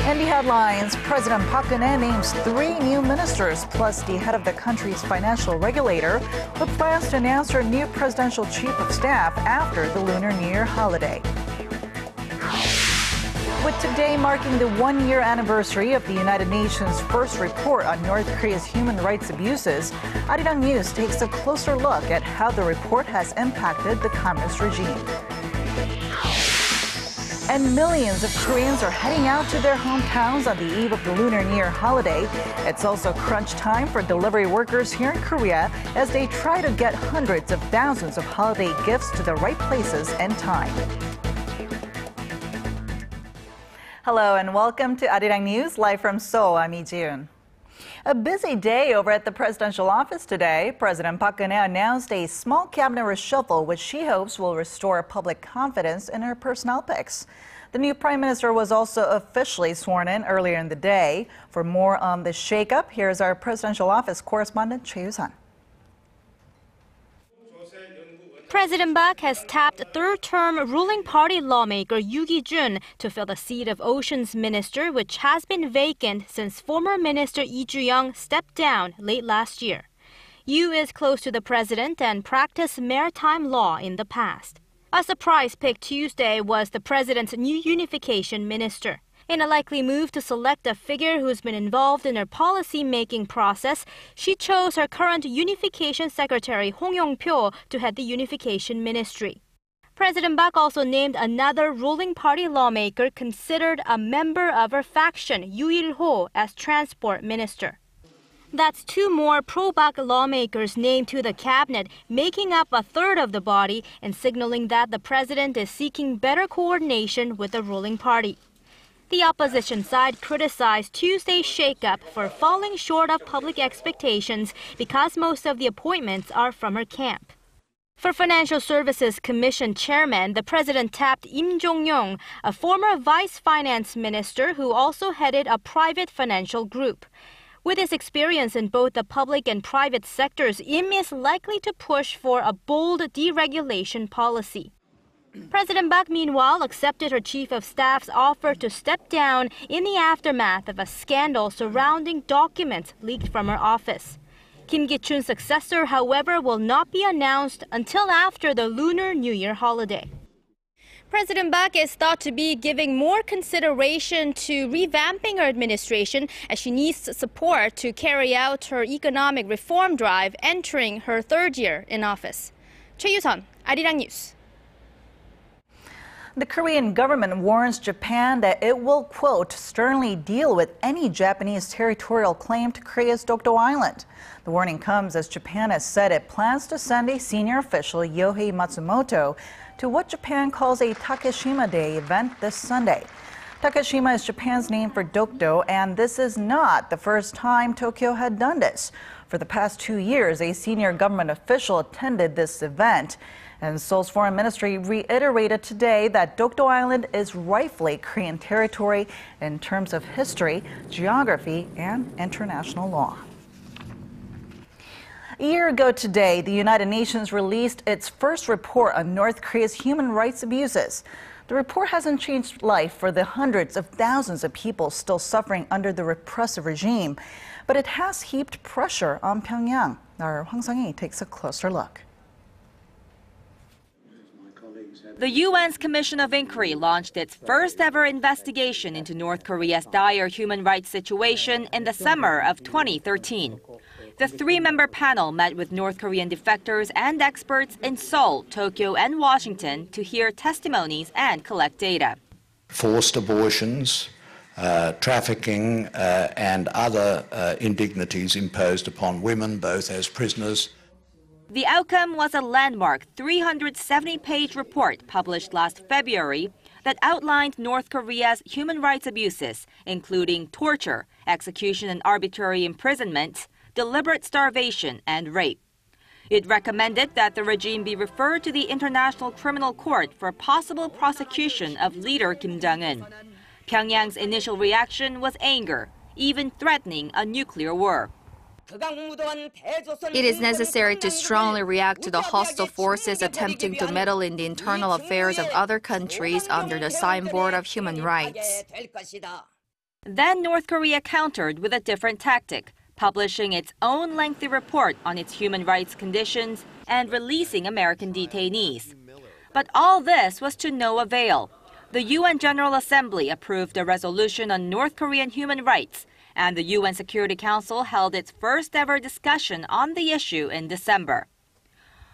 In the headlines, President Park Geun-hye names 3 new ministers plus the head of the country's financial regulator, who plans to announce her new presidential chief of staff after the Lunar New Year holiday. With today marking the 1-year anniversary of the United Nations' first report on North Korea's human rights abuses, ARIRANG News takes a closer look at how the report has impacted the communist regime. And millions of Koreans are heading out to their hometowns on the eve of the Lunar New Year holiday. It's also crunch time for delivery workers here in Korea as they try to get hundreds of thousands of holiday gifts to the right places in time. Hello and welcome to ARIRANG News, live from Seoul. I'm Lee Ji-yoon. A busy day over at the presidential office today. President Park Geun-hye announced a small cabinet reshuffle, which she hopes will restore public confidence in her personnel picks. The new prime minister was also officially sworn in earlier in the day. For more on the shakeup, here's our presidential office correspondent Choi Yoo-sun. President Park has tapped third-term ruling party lawmaker Yoo Ki-jun to fill the seat of Oceans Minister, which has been vacant since former Minister Lee Ju-young stepped down late last year. Yoo is close to the president and practiced maritime law in the past. A surprise pick Tuesday was the president's new unification minister. In a likely move to select a figure who's been involved in her policy-making process, she chose her current Unification Secretary Hong Yong-pyo to head the Unification Ministry. President Park also named another ruling party lawmaker considered a member of her faction, Yoo Il-ho, as Transport Minister. That's 2 more pro-Park lawmakers named to the cabinet, making up a third of the body and signaling that the president is seeking better coordination with the ruling party. The opposition side criticized Tuesday's shakeup for falling short of public expectations because most of the appointments are from her camp. For Financial Services Commission chairman, the president tapped Im Jong-yong, a former vice finance minister who also headed a private financial group. With his experience in both the public and private sectors, Im is likely to push for a bold deregulation policy. President Park, meanwhile, accepted her chief of staff's offer to step down in the aftermath of a scandal surrounding documents leaked from her office. Kim Ki-chun's successor, however, will not be announced until after the Lunar New Year holiday. President Park is thought to be giving more consideration to revamping her administration as she needs support to carry out her economic reform drive entering her 3rd year in office. Choi Yoo-sun, ARIRANG News. The Korean government warns Japan that it will, quote, sternly deal with any Japanese territorial claim to Korea's Dokdo Island. The warning comes as Japan has said it plans to send a senior official, Yohei Matsumoto, to what Japan calls a Takeshima Day event this Sunday. Takeshima is Japan's name for Dokdo, and this is not the first time Tokyo had done this. For the past 2 years, a senior government official attended this event. And Seoul's foreign ministry reiterated today that Dokdo Island is rightfully Korean territory in terms of history, geography, and international law. A year ago today, the United Nations released its first report on North Korea's human rights abuses. The report hasn't changed life for the hundreds of thousands of people still suffering under the repressive regime, but it has heaped pressure on Pyongyang. Our Hwang Sang-hee takes a closer look. The UN's Commission of Inquiry launched its first-ever investigation into North Korea's dire human rights situation in the summer of 2013. The 3-member panel met with North Korean defectors and experts in Seoul, Tokyo, and Washington to hear testimonies and collect data. Forced abortions, trafficking, and other indignities imposed upon women, both as prisoners. The outcome was a landmark 370-page report published last February that outlined North Korea's human rights abuses, including torture, execution and arbitrary imprisonment, deliberate starvation, and rape. It recommended that the regime be referred to the International Criminal Court for possible prosecution of leader Kim Jong-un. Pyongyang's initial reaction was anger, even threatening a nuclear war. It is necessary to strongly react to the hostile forces attempting to meddle in the internal affairs of other countries under the signboard of human rights. Then North Korea countered with a different tactic, publishing its own lengthy report on its human rights conditions and releasing American detainees. But all this was to no avail. The UN General Assembly approved a resolution on North Korean human rights, and the UN Security Council held its first ever discussion on the issue in December.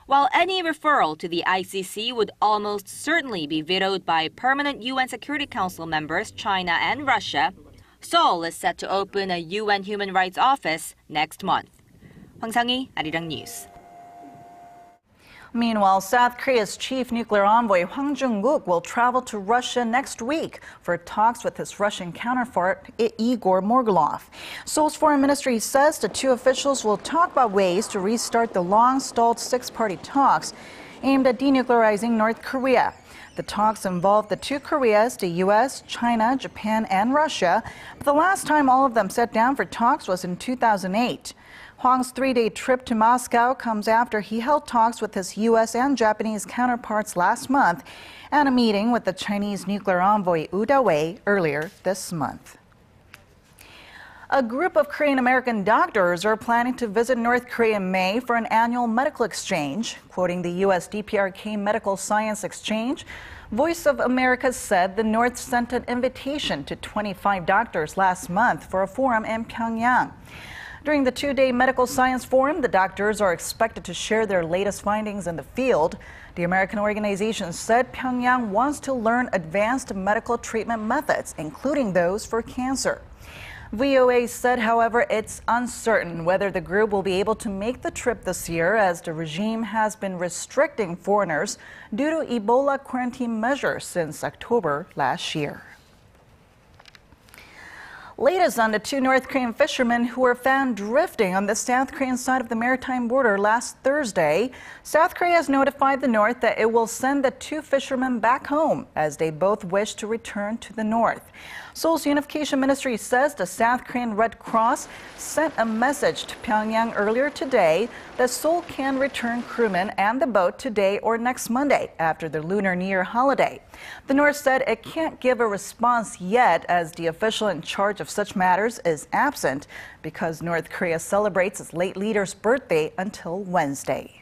While any referral to the ICC would almost certainly be vetoed by permanent UN Security Council members China and Russia, Seoul is set to open a UN Human Rights Office next month. Hwang Sang-hee, ARIRANG News. Meanwhile, South Korea's chief nuclear envoy Hwang Jung-kook will travel to Russia next week for talks with his Russian counterpart Igor Morgulov. Seoul's foreign ministry says the two officials will talk about ways to restart the long-stalled six-party talks aimed at denuclearizing North Korea. The talks involve the two Koreas, the U.S., China, Japan, and Russia. The last time all of them sat down for talks was in 2008. Hwang's three-day trip to Moscow comes after he held talks with his U.S. and Japanese counterparts last month and a meeting with the Chinese nuclear envoy Woo Da-wei earlier this month. A group of Korean-American doctors are planning to visit North Korea in May for an annual medical exchange. Quoting the U.S. DPRK Medical Science Exchange, Voice of America said the North sent an invitation to 25 doctors last month for a forum in Pyongyang. During the two-day medical science forum, the doctors are expected to share their latest findings in the field. The American organization said Pyongyang wants to learn advanced medical treatment methods, including those for cancer. VOA said, however, it's uncertain whether the group will be able to make the trip this year, as the regime has been restricting foreigners due to Ebola quarantine measures since October last year. Latest on the two North Korean fishermen who were found drifting on the South Korean side of the maritime border last Thursday. South Korea has notified the North that it will send the two fishermen back home, as they both wish to return to the North. Seoul's Unification Ministry says the South Korean Red Cross sent a message to Pyongyang earlier today that Seoul can return crewmen and the boat today or next Monday after the Lunar New Year holiday. The North said it can't give a response yet, as the official in charge of such matters is absent because North Korea celebrates its late leader's birthday until Wednesday.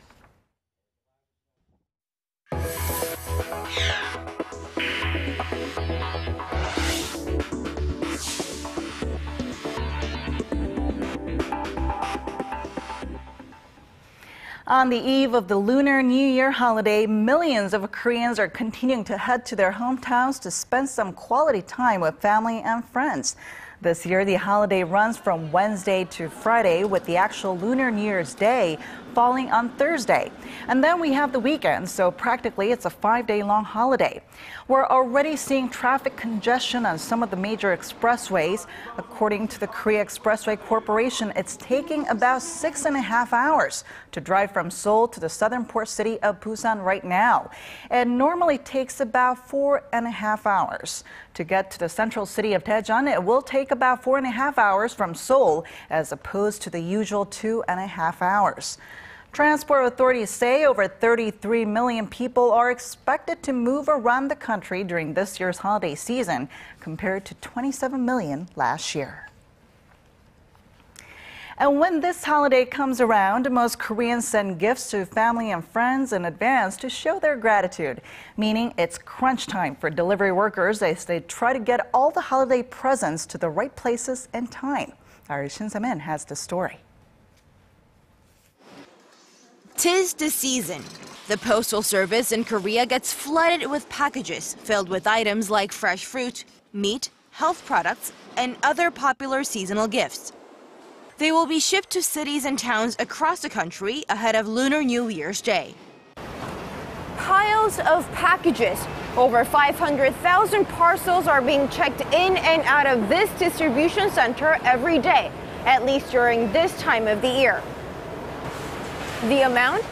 On the eve of the Lunar New Year holiday, millions of Koreans are continuing to head to their hometowns to spend some quality time with family and friends. This year, the holiday runs from Wednesday to Friday, with the actual Lunar New Year's Day falling on Thursday. And then we have the weekend, so practically it's a 5-day-long holiday. We're already seeing traffic congestion on some of the major expressways. According to the Korea Expressway Corporation, it's taking about 6.5 hours to drive from Seoul to the southern port city of Busan right now. It normally takes about 4.5 hours. To get to the central city of Daejeon, it will take about 4.5 hours from Seoul, as opposed to the usual 2.5 hours. Transport authorities say over 33 million people are expected to move around the country during this year's holiday season, compared to 27 million last year. And when this holiday comes around, most Koreans send gifts to family and friends in advance to show their gratitude, meaning it's crunch time for delivery workers as they try to get all the holiday presents to the right places in time. Our Shin Sam-in has the story. 'Tis the season. The postal service in Korea gets flooded with packages filled with items like fresh fruit, meat, health products, and other popular seasonal gifts. They will be shipped to cities and towns across the country ahead of Lunar New Year's Day. Piles of packages. Over 500,000 parcels are being checked in and out of this distribution center every day, at least during this time of the year. The amount?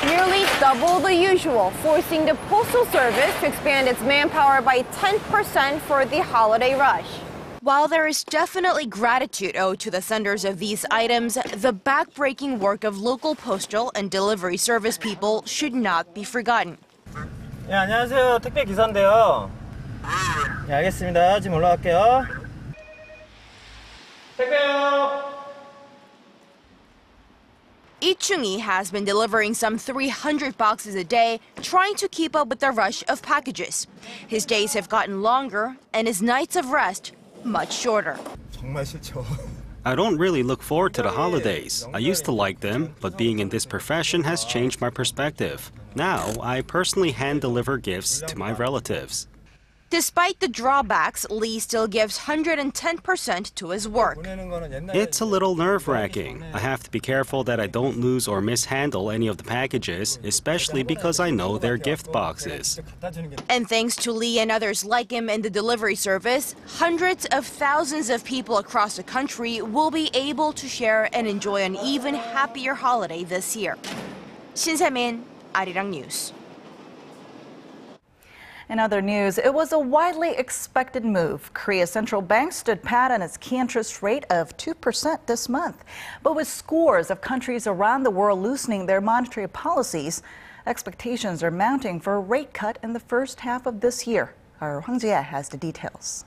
Nearly double the usual, forcing the Postal Service to expand its manpower by 10% for the holiday rush. While there is definitely gratitude owed to the senders of these items, the back-breaking work of local postal and delivery service people should not be forgotten. 네, 안녕하세요. 택배 기사인데요. 네, 알겠습니다. 지금 올라갈게요. Lee Chung-hee has been delivering some 300 boxes a day, trying to keep up with the rush of packages. His days have gotten longer and his nights of rest much shorter. I don't really look forward to the holidays. I used to like them, but being in this profession has changed my perspective. Now, I personally hand-deliver gifts to my relatives. Despite the drawbacks, Lee still gives 110% to his work. It's a little nerve-wracking. I have to be careful that I don't lose or mishandle any of the packages, especially because I know they're gift boxes. And thanks to Lee and others like him in the delivery service, hundreds of thousands of people across the country will be able to share and enjoy an even happier holiday this year. Shin Se-min, ARIRANG News. In other news, it was a widely expected move. Korea's central bank stood pat on its key interest rate of 2% this month. But with scores of countries around the world loosening their monetary policies, expectations are mounting for a rate cut in the first half of this year. Our Hwang Ji-hye has the details.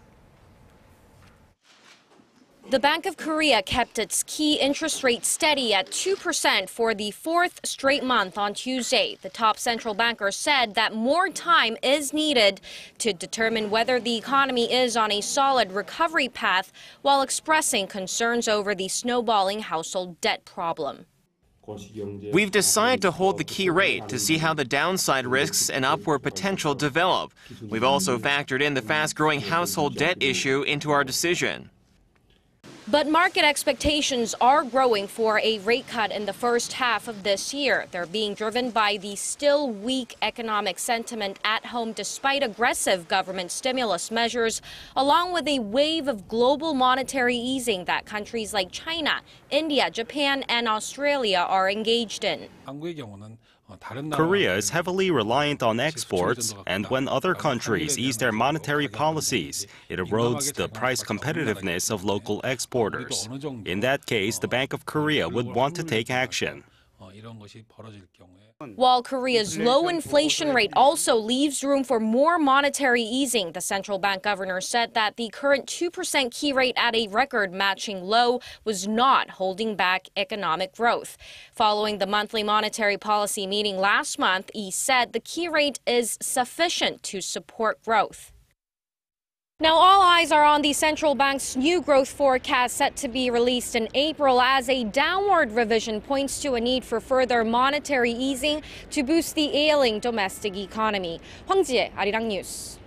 The Bank of Korea kept its key interest rate steady at 2% for the fourth straight month on Tuesday. The top central banker said that more time is needed to determine whether the economy is on a solid recovery path, while expressing concerns over the snowballing household debt problem. We've decided to hold the key rate to see how the downside risks and upward potential develop. We've also factored in the fast-growing household debt issue into our decision. But market expectations are growing for a rate cut in the first half of this year. They're being driven by the still weak economic sentiment at home despite aggressive government stimulus measures, along with a wave of global monetary easing that countries like China, India, Japan, and Australia are engaged in. Korea is heavily reliant on exports, and when other countries ease their monetary policies, it erodes the price competitiveness of local exporters. In that case, the Bank of Korea would want to take action. While Korea's low inflation rate also leaves room for more monetary easing, the central bank governor said that the current 2% key rate at a record-matching low was not holding back economic growth. Following the monthly monetary policy meeting last month, he said the key rate is sufficient to support growth. Now, all eyes are on the central bank's new growth forecast set to be released in April, as a downward revision points to a need for further monetary easing to boost the ailing domestic economy. Hwang Ji-hye, ARIRANG News.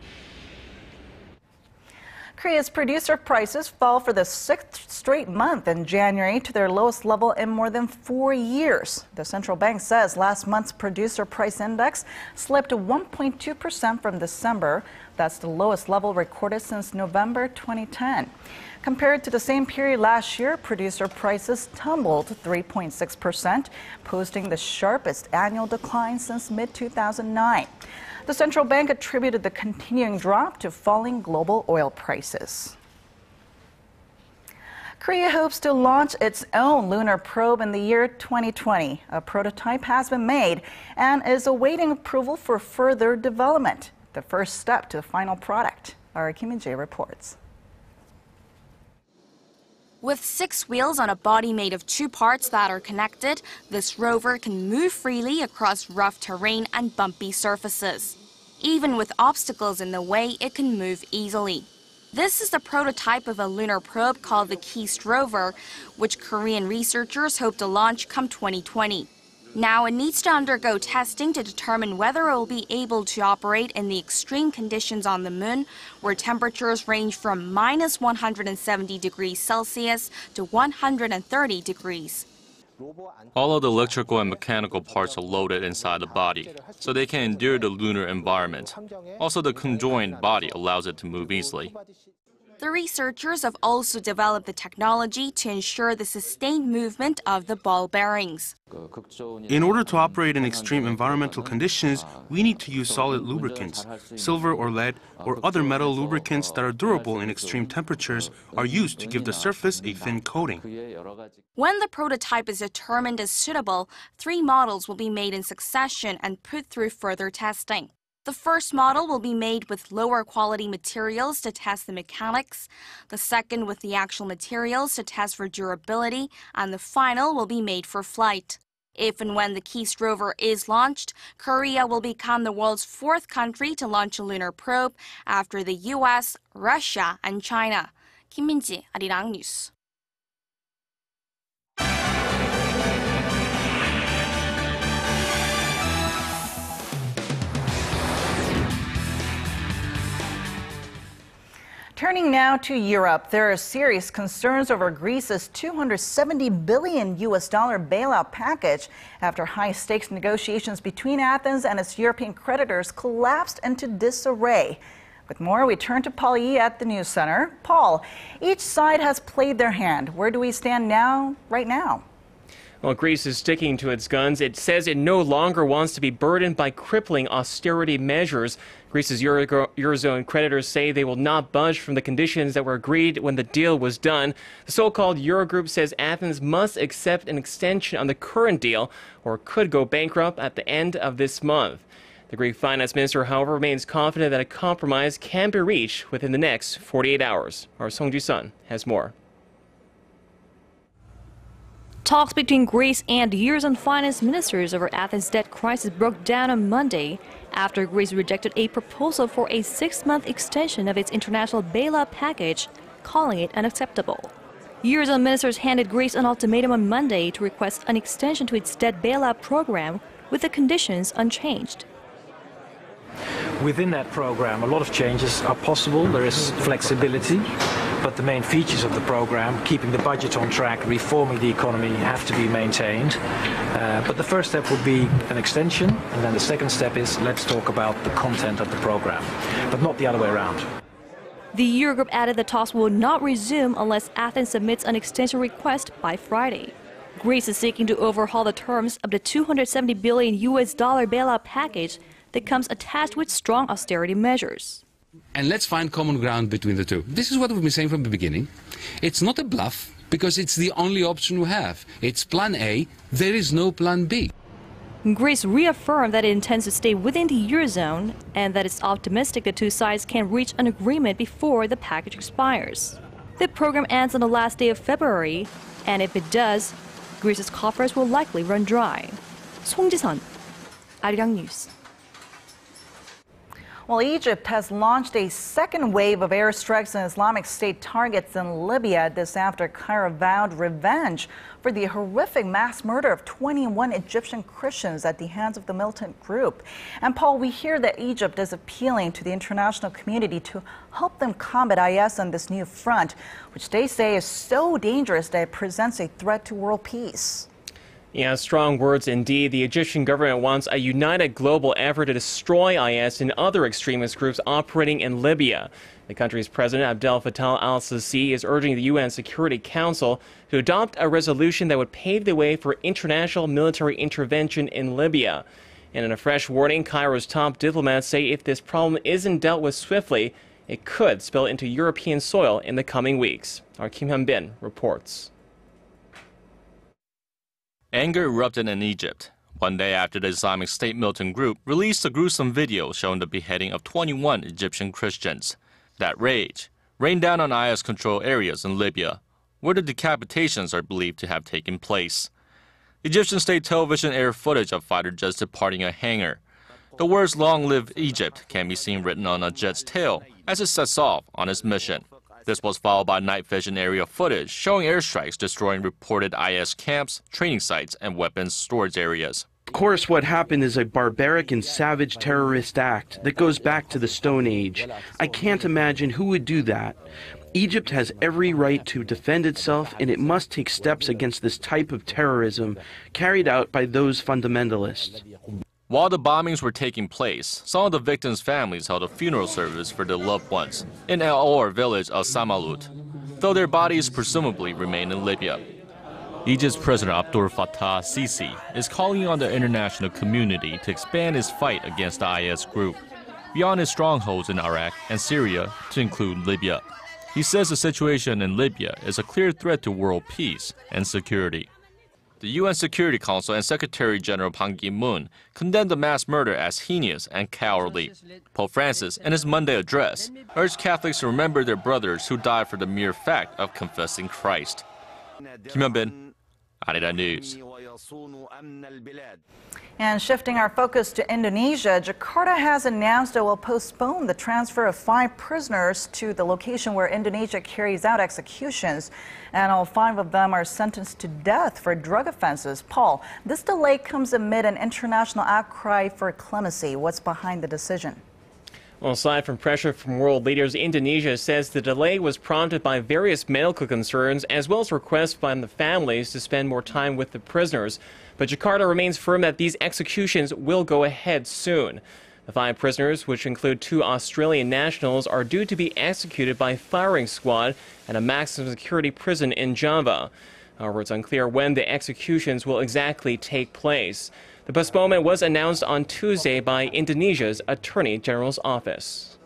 Korea's producer prices fell for the sixth straight month in January to their lowest level in more than 4 years. The central bank says last month's producer price index slipped 1.2% from December. That's the lowest level recorded since November 2010. Compared to the same period last year, producer prices tumbled 3.6%, posting the sharpest annual decline since mid-2009. The central bank attributed the continuing drop to falling global oil prices. Korea hopes to launch its own lunar probe in the year 2020. A prototype has been made and is awaiting approval for further development, the first step to the final product. Our Kim In-jae reports. With 6 wheels on a body made of 2 parts that are connected, this rover can move freely across rough terrain and bumpy surfaces. Even with obstacles in the way, it can move easily. This is the prototype of a lunar probe called the KEAST rover, which Korean researchers hope to launch come 2020. Now it needs to undergo testing to determine whether it will be able to operate in the extreme conditions on the moon, where temperatures range from minus 170 degrees Celsius to 130 degrees. All of the electrical and mechanical parts are loaded inside the body, so they can endure the lunar environment. Also, the conjoined body allows it to move easily. The researchers have also developed the technology to ensure the sustained movement of the ball bearings. In order to operate in extreme environmental conditions, we need to use solid lubricants. Silver or lead or other metal lubricants that are durable in extreme temperatures are used to give the surface a thin coating. When the prototype is determined as suitable, 3 models will be made in succession and put through further testing. The first model will be made with lower quality materials to test the mechanics, the second with the actual materials to test for durability, and the final will be made for flight. If and when the KEIST rover is launched, Korea will become the world's 4th country to launch a lunar probe after the US, Russia, and China. 김민지, 아리랑 뉴스. Turning now to Europe, there are serious concerns over Greece's $270 billion bailout package after high-stakes negotiations between Athens and its European creditors collapsed into disarray. With more, we turn to Paul Yee at the News Center. Paul, each side has played their hand. Where do we stand now, right now? Well, Greece is sticking to its guns. It says it no longer wants to be burdened by crippling austerity measures. Greece's Eurozone creditors say they will not budge from the conditions that were agreed when the deal was done. The so-called Eurogroup says Athens must accept an extension on the current deal or could go bankrupt at the end of this month. The Greek finance minister, however, remains confident that a compromise can be reached within the next 48 hours. Our Song Ji-sun has more. Talks between Greece and Eurozone finance ministers over Athens' debt crisis broke down on Monday after Greece rejected a proposal for a 6-month extension of its international bailout package, calling it unacceptable. Eurozone ministers handed Greece an ultimatum on Monday to request an extension to its debt bailout program with the conditions unchanged. Within that program, a lot of changes are possible. There is flexibility, but the main features of the program, keeping the budget on track, reforming the economy, have to be maintained. But the first step would be an extension, and then the second step is let's talk about the content of the program, but not the other way around. The Eurogroup added the talks will not resume unless Athens submits an extension request by Friday. Greece is seeking to overhaul the terms of the $270 billion bailout package that comes attached with strong austerity measures. And let's find common ground between the two. This is what we've been saying from the beginning. It's not a bluff, because it's the only option we have. It's plan A, there is no plan B. Greece reaffirmed that it intends to stay within the Eurozone and that it's optimistic the two sides can reach an agreement before the package expires. The program ends on the last day of February, and if it does, Greece's coffers will likely run dry. Song Ji-sun, ARIRANG News. Well, Egypt has launched a second wave of airstrikes on Islamic State targets in Libya. This after Cairo vowed revenge for the horrific mass murder of 21 Egyptian Christians at the hands of the militant group. And Paul, we hear that Egypt is appealing to the international community to help them combat IS on this new front, which they say is so dangerous that it presents a threat to world peace. Yeah, strong words indeed. The Egyptian government wants a united global effort to destroy IS and other extremist groups operating in Libya. The country's president, Abdel Fattah al-Sisi, is urging the UN Security Council to adopt a resolution that would pave the way for international military intervention in Libya. And in a fresh warning, Cairo's top diplomats say if this problem isn't dealt with swiftly, it could spill into European soil in the coming weeks. Our Kim Hyun-bin reports. Anger erupted in Egypt, one day after the Islamic State militant group released a gruesome video showing the beheading of 21 Egyptian Christians. That rage rained down on IS-controlled areas in Libya, where the decapitations are believed to have taken place. Egyptian state television aired footage of fighter jets departing a hangar. The words "Long live Egypt" can be seen written on a jet's tail as it sets off on its mission. This was followed by night vision aerial footage showing airstrikes destroying reported IS camps, training sites, and weapons storage areas. Of course, what happened is a barbaric and savage terrorist act that goes back to the Stone Age. I can't imagine who would do that. Egypt has every right to defend itself, and it must take steps against this type of terrorism carried out by those fundamentalists. While the bombings were taking place, some of the victims' families held a funeral service for their loved ones in El Or village of Samalut, though their bodies presumably remain in Libya. Egypt's President Abdel Fattah al-Sisi is calling on the international community to expand its fight against the IS group beyond its strongholds in Iraq and Syria to include Libya. He says the situation in Libya is a clear threat to world peace and security. The UN Security Council and Secretary General Park Geun-hye condemned the mass murder as heinous and cowardly. Pope Francis, in his Monday address, urged Catholics to remember their brothers who died for the mere fact of confessing Christ. Kim Hyun-bin, ARIRANG News. And shifting our focus to Indonesia, Jakarta has announced it will postpone the transfer of 5 prisoners to the location where Indonesia carries out executions. And all 5 of them are sentenced to death for drug offenses. Paul, this delay comes amid an international outcry for clemency. What's behind the decision? Well, aside from pressure from world leaders, Indonesia says the delay was prompted by various medical concerns as well as requests by the families to spend more time with the prisoners. But Jakarta remains firm that these executions will go ahead soon. The 5 prisoners, which include 2 Australian nationals, are due to be executed by firing squad at a maximum security prison in Java. However, it's unclear when the executions will exactly take place. The postponement was announced on Tuesday by Indonesia's Attorney General's office.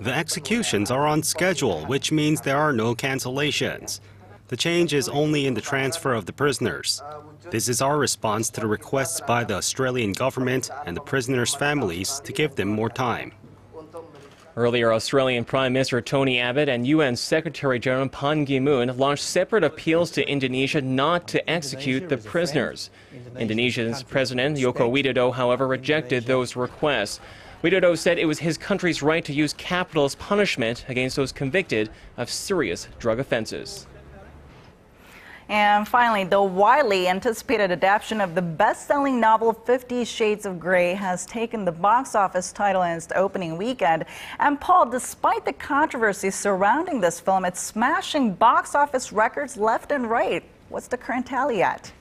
The executions are on schedule, which means there are no cancellations. The change is only in the transfer of the prisoners. This is our response to the requests by the Australian government and the prisoners' families to give them more time. Earlier, Australian Prime Minister Tony Abbott and UN Secretary General Ban Ki-moon launched separate appeals to Indonesia not to execute the prisoners. Indonesia's President Joko Widodo, however, rejected those requests. Widodo said it was his country's right to use capital as punishment against those convicted of serious drug offenses. And finally, the widely anticipated adaptation of the best-selling novel 50 Shades of Grey has taken the box office title in its opening weekend. And Paul, despite the controversy surrounding this film, it's smashing box office records left and right. What's the current tally at?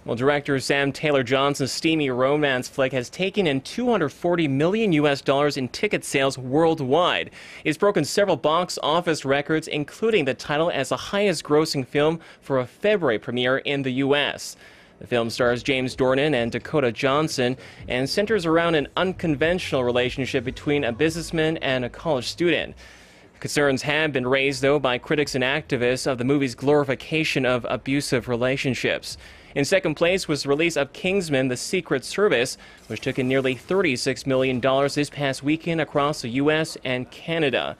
Well, director Sam Taylor Johnson's steamy romance flick has taken in $240 million in ticket sales worldwide. It's broken several box office records, including the title as the highest grossing film for a February premiere in the U.S. The film stars James Dornan and Dakota Johnson and centers around an unconventional relationship between a businessman and a college student. Concerns have been raised, though, by critics and activists of the movie's glorification of abusive relationships. In second place was the release of Kingsman: The Secret Service, which took in nearly $36 million this past weekend across the U.S. and Canada.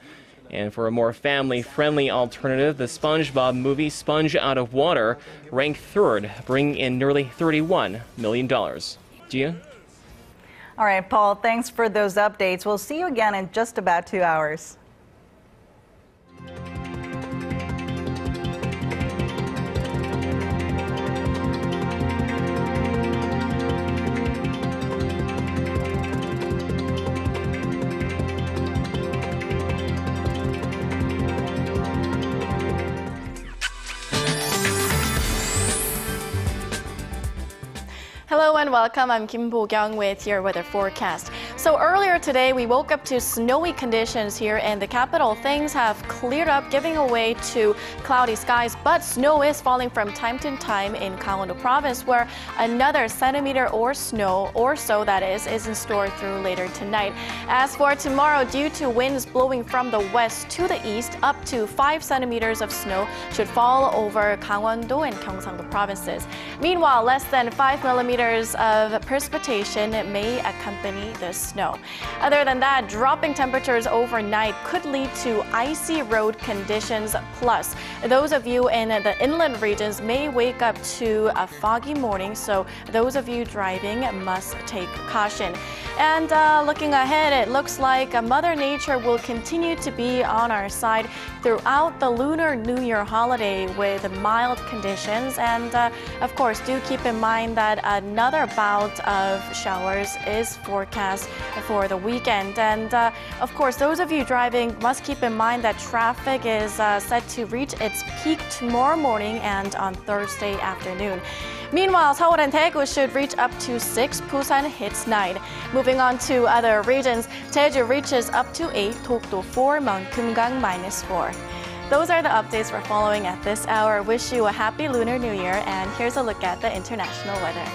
And for a more family-friendly alternative, the SpongeBob movie Sponge Out of Water ranked third, bringing in nearly $31 million. Gia? All right, Paul, thanks for those updates. We'll see you again in just about 2 hours. Hello and welcome. I'm Kim Bo-kyung with your weather forecast. So earlier today, we woke up to snowy conditions here in the capital. Things have cleared up, giving way to cloudy skies, but snow is falling from time to time in Gangwon-do province, where another centimeter or snow, or so that is in store through later tonight. As for tomorrow, due to winds blowing from the west to the east, up to 5 centimeters of snow should fall over Gangwon-do and Gyeongsang-do provinces. Meanwhile, less than 5 millimeters of precipitation may accompany the snow. Other than that, dropping temperatures overnight could lead to icy road conditions. Plus, those of you in the inland regions may wake up to a foggy morning, so those of you driving must take caution. And looking ahead, it looks like Mother Nature will continue to be on our side throughout the Lunar New Year holiday with mild conditions. And of course, do keep in mind that another bout of showers is forecast for the weekend. And of course, those of you driving must keep in mind that traffic is set to reach its peak tomorrow morning and on Thursday afternoon. Meanwhile, Seoul and Daegu should reach up to 6, Busan hits 9. Moving on to other regions, Jeju reaches up to 8, Dokdo 4, Mount Kumgang -4. Those are the updates we're following at this hour. Wish you a happy Lunar New Year, and here's a look at the international weather.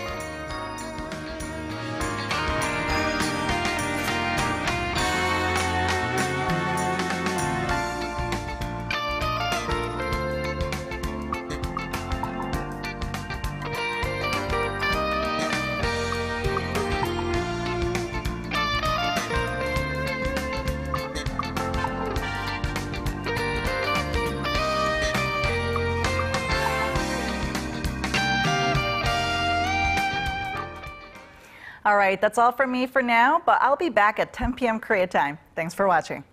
All right, that's all from me for now, but I'll be back at 10 p.m. Korea time. Thanks for watching.